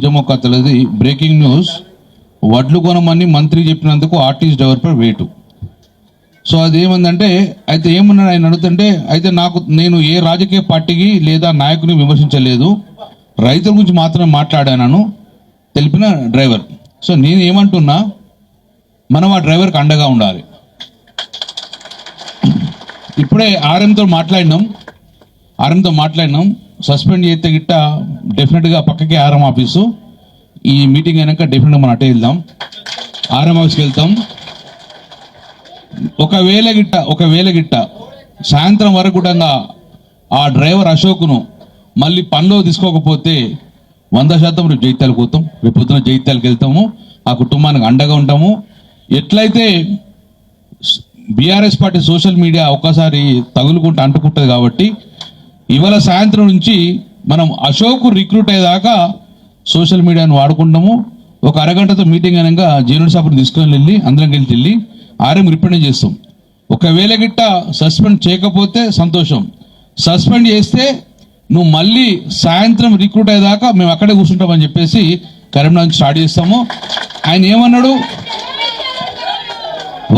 నిజమో కథలది breaking news. వడ్లు కొనమని మంత్రి చెప్పినందుకు ఆర్టీసీ డ్రైవర్పై వేటు. సో అదేమందంటే అయితే ఏమన్నాడు ఆయన అడుగుతుంటే, అయితే నేను ఏ రాజకీయ పార్టీకి లేదా నాయకుని విమర్శించలేదు, రైతుల గురించి మాత్రమే మాట్లాడాను తెలిపిన డ్రైవర్. సో నేను ఏమంటున్నా, మనం ఆ డ్రైవర్కి అండగా ఉండాలి. ఇప్పుడే ఆర్ఎంతో మాట్లాడినాం. సస్పెండ్ చేస్తే గిట్ట డెఫినెట్గా పక్కకి ఆర్ఎం ఆఫీసు. ఈ మీటింగ్ అయినాక డెఫినెట్గా మనం అటే వెళ్దాం, ఆర్ఎం ఆఫీస్కి వెళ్తాం. ఒకవేళ గిట్ట సాయంత్రం వరకు కూడా ఆ డ్రైవర్ అశోక్ను మళ్ళీ పనిలో తీసుకోకపోతే 100% రేపు జైత్యాలకు పోతాం. రేపు పొద్దున జైత్యాలకు వెళ్తాము, ఆ కుటుంబానికి అండగా ఉంటాము. ఎట్లయితే బీఆర్ఎస్ పార్టీ సోషల్ మీడియా ఒక్కసారి తగులుకుంటూ అంటుకుంటుంది కాబట్టి ఇవాళ సాయంత్రం నుంచి మనం అశోక్ రిక్రూట్ అయ్యేదాకా సోషల్ మీడియాను వాడుకుంటాము. ఒక అరగంటతో మీటింగ్ అయినాక జీనుడి షాపుని తీసుకొని వెళ్ళి అందరం కలిసి వెళ్ళి ఆర్ఎం రిప్రజెంట్ చేస్తాం. ఒకవేళ గిట్ట సస్పెండ్ చేయకపోతే సంతోషం, సస్పెండ్ చేస్తే నువ్వు మళ్ళీ సాయంత్రం రిక్రూట్ అయ్యేదాకా మేము అక్కడే కూర్చుంటామని చెప్పేసి కరీంనగర్ స్టార్ట్ చేస్తాము. ఆయన ఏమన్నాడు,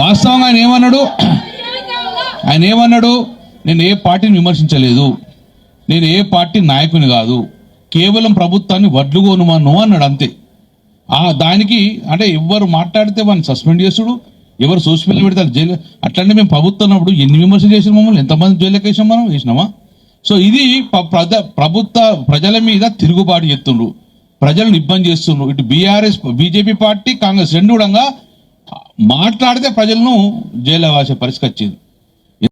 వాస్తవంగా ఆయన ఏమన్నాడు, నేను ఏ పార్టీని విమర్శించలేదు, నేను ఏ పార్టీ నాయకుని కాదు, కేవలం ప్రభుత్వాన్ని వడ్లు కొనుమను అన్నాడు అంతే. దానికి అంటే ఎవరు మాట్లాడితే వాళ్ళని సస్పెండ్ చేసుడు, ఎవరు సోషల్ మీడియా పెడతారు జైలు. అట్లంటే మేము ప్రభుత్వం ఉన్నప్పుడు ఎన్ని విమర్శలు చేసిన మమ్మల్ని ఎంతమంది జైలుకి వేసాం, మనం వేసినామా? సో ఇది ప్రజల మీద తిరుగుబాటు చేస్తుండ్రు, ప్రజలను ఇబ్బంది చేస్తుండ్రు. ఇటు బీజేపీ పార్టీ, కాంగ్రెస్ రెండు కూడా మాట్లాడితే ప్రజలను జైలు వేసే పరిస్థితి వచ్చింది.